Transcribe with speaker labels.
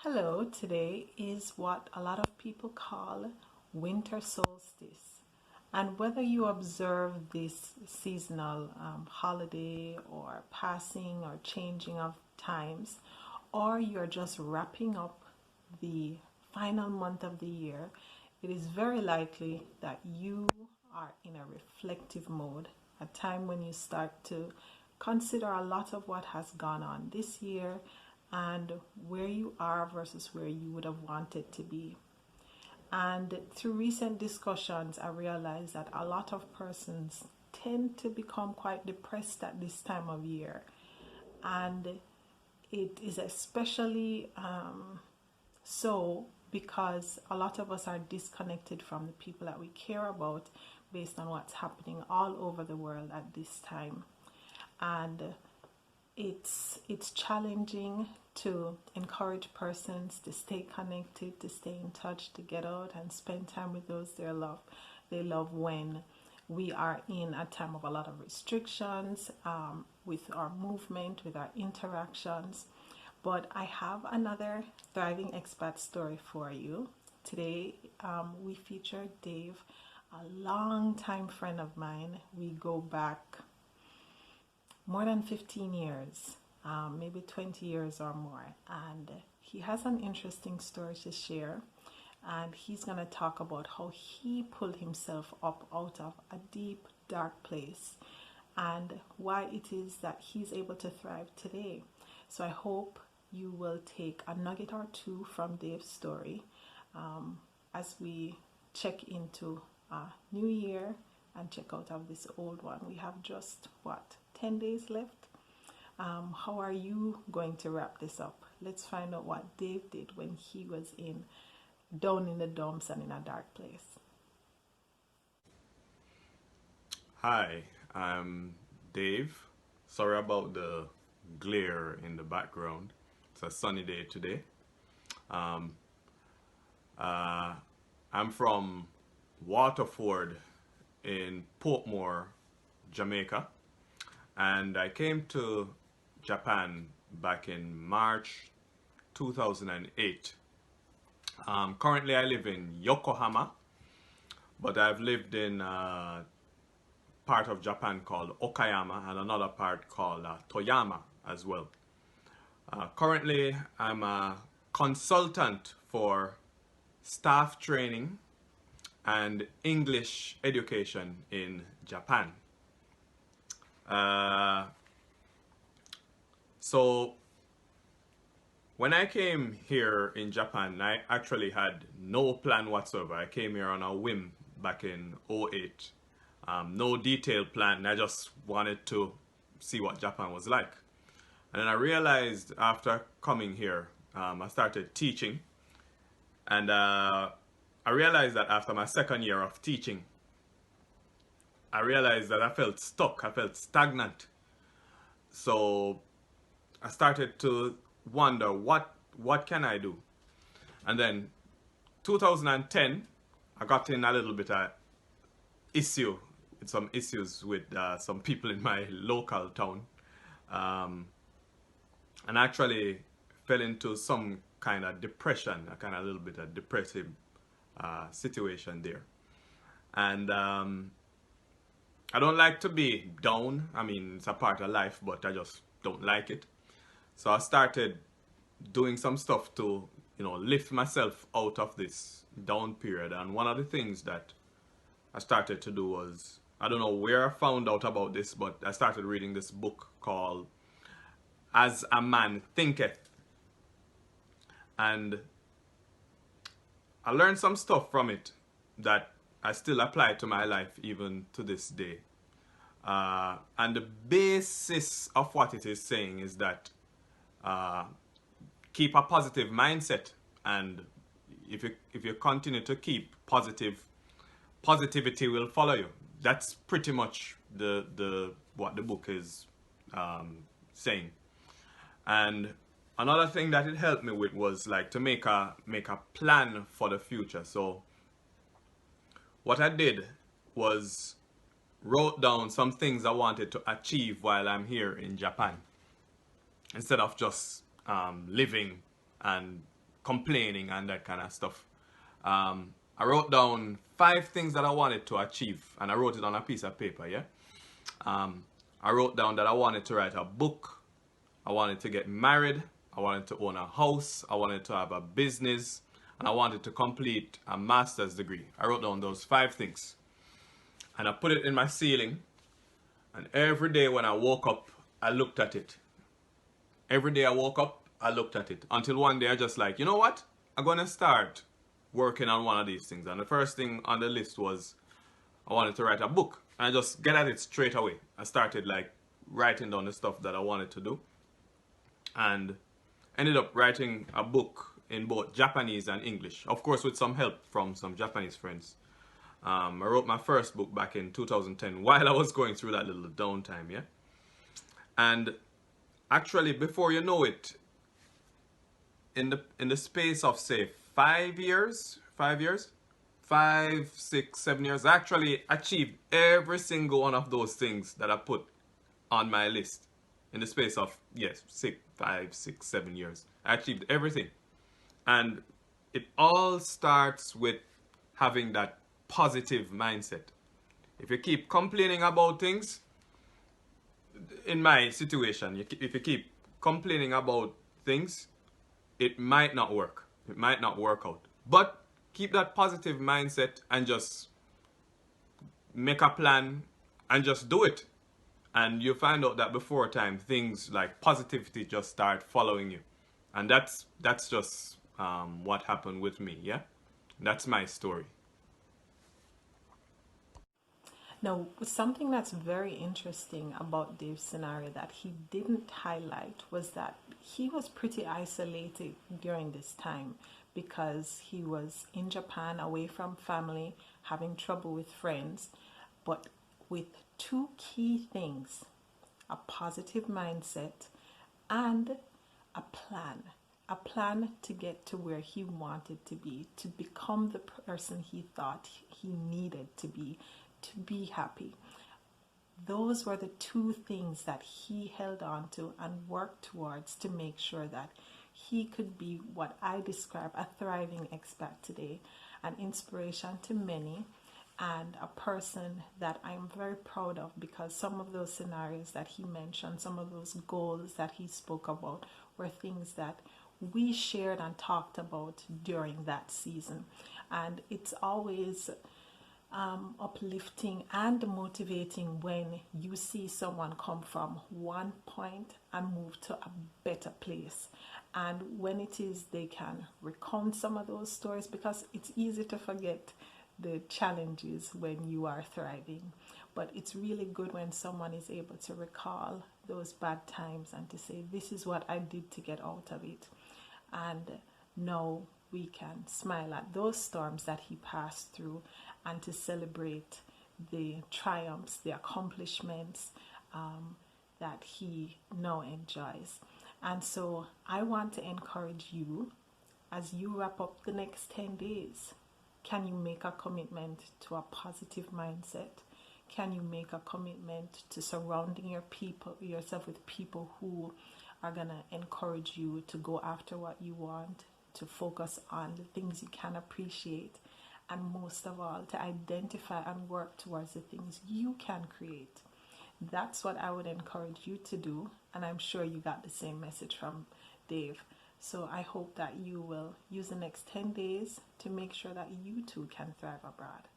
Speaker 1: Hello, today is what a lot of people call winter solstice. And whether you observe this seasonal holiday or passing or changing of times, or you're just wrapping up the final month of the year, it is very likely that you are in a reflective mode, a time when you start to consider a lot of what has gone on this year and where you are versus where you would have wanted to be. And through recent discussions, I realized that a lot of persons tend to become quite depressed at this time of year. And it is especially so because a lot of us are disconnected from the people that we care about based on what's happening all over the world at this time. And it's challenging to encourage persons to stay connected, to stay in touch, to get out and spend time with those they love when we are in a time of a lot of restrictions with our movement, with our interactions. But I have another thriving expat story for you. Today we feature Dave, a long-time friend of mine. We go back more than 15 years, maybe 20 years or more. And he has an interesting story to share. And he's going to talk about how he pulled himself up out of a deep, dark place and why it is that he's able to thrive today. So I hope you will take a nugget or two from Dave's story as we check into a new year and check out of this old one. We have just 10 days left. How are you going to wrap this up? Let's find out what Dave did when he was down in the dumps and in a dark place.
Speaker 2: Hi, I'm Dave. Sorry about the glare in the background. It's a sunny day today. Um, I'm from Waterford in Portmore, Jamaica, and I came to Japan back in March 2008. Currently I live in Yokohama, but I've lived in part of Japan called Okayama and another part called Toyama as well. Currently I'm a consultant for staff training and English education in Japan. So when I came here in Japan, I actually had no plan whatsoever. I came here on a whim back in '08. No detailed plan. I just wanted to see what Japan was like. And then I realized after coming here, I started teaching. And I realized that after my second year of teaching, I realized that I felt stuck. I felt stagnant. So I started to wonder what can I do? And then 2010, I got in a little bit of some issues with some people in my local town, and actually fell into some kind of depression, a kind of little bit of depressive situation there. And I don't like to be down. I mean, it's a part of life, but I just don't like it. So I started doing some stuff to, lift myself out of this down period. And one of the things that I started to do was, I don't know where I found out about this, but I started reading this book called As a Man Thinketh. And I learned some stuff from it that I still apply to my life even to this day. And the basis of what it is saying is that keep a positive mindset, and if you continue to keep positivity will follow you. That's pretty much the what the book is saying. And another thing that it helped me with was like to make a plan for the future. So what I did was wrote down some things I wanted to achieve while I'm here in Japan, instead of just living and complaining and that kind of stuff. I wrote down 5 things that I wanted to achieve, and I wrote it on a piece of paper. Yeah. I wrote down that I wanted to write a book, I wanted to get married, I wanted to own a house, I wanted to have a business, and I wanted to complete a master's degree. I wrote down those 5 things, and I put it in my ceiling. And every day when I woke up, I looked at it. Every day I woke up, I looked at it. Until one day I just like, you know what? I'm going to start working on one of these things. And the first thing on the list was I wanted to write a book. And I just get at it straight away. I started like writing down the stuff that I wanted to do. And ended up writing a book in both Japanese and English. Of course, with some help from some Japanese friends. I wrote my first book back in 2010 while I was going through that little downtime, yeah? And actually, before you know it, in the space of say 5 years, 5, 6, 7 years, I actually achieved every single one of those things that I put on my list in the space of 5, 6, 7 years. I achieved everything. And it all starts with having that positive mindset. If you keep complaining about things, in my situation, if you keep complaining about things, it might not work. It might not work out. But keep that positive mindset and just make a plan and just do it. And you find out that before time, things like positivity just start following you. And that's just what happened with me, yeah? That's my story.
Speaker 1: Now, something that's very interesting about Dave's scenario that he didn't highlight was that he was pretty isolated during this time because he was in Japan, away from family, having trouble with friends, but with 2 key things: a positive mindset and a plan to get to where he wanted to be, to become the person he thought he needed to be happy. Those were the 2 things that he held on to and worked towards to make sure that he could be what I describe a thriving expat today, an inspiration to many, and a person that I'm very proud of, because some of those scenarios that he mentioned, some of those goals that he spoke about, were things that we shared and talked about during that season. And it's always uplifting and motivating when you see someone come from one point and move to a better place. And when it is they can recount some of those stories, because it's easy to forget the challenges when you are thriving, but it's really good when someone is able to recall those bad times and to say, this is what I did to get out of it. And now we can smile at those storms that he passed through and to celebrate the triumphs, the accomplishments that he now enjoys. And so I want to encourage you, as you wrap up the next 10 days, can you make a commitment to a positive mindset? Can you make a commitment to surrounding yourself with people who are going to encourage you to go after what you want, to focus on the things you can appreciate, and most of all, to identify and work towards the things you can create? That's what I would encourage you to do, and I'm sure you got the same message from Dave. So I hope that you will use the next 10 days to make sure that you too can thrive abroad.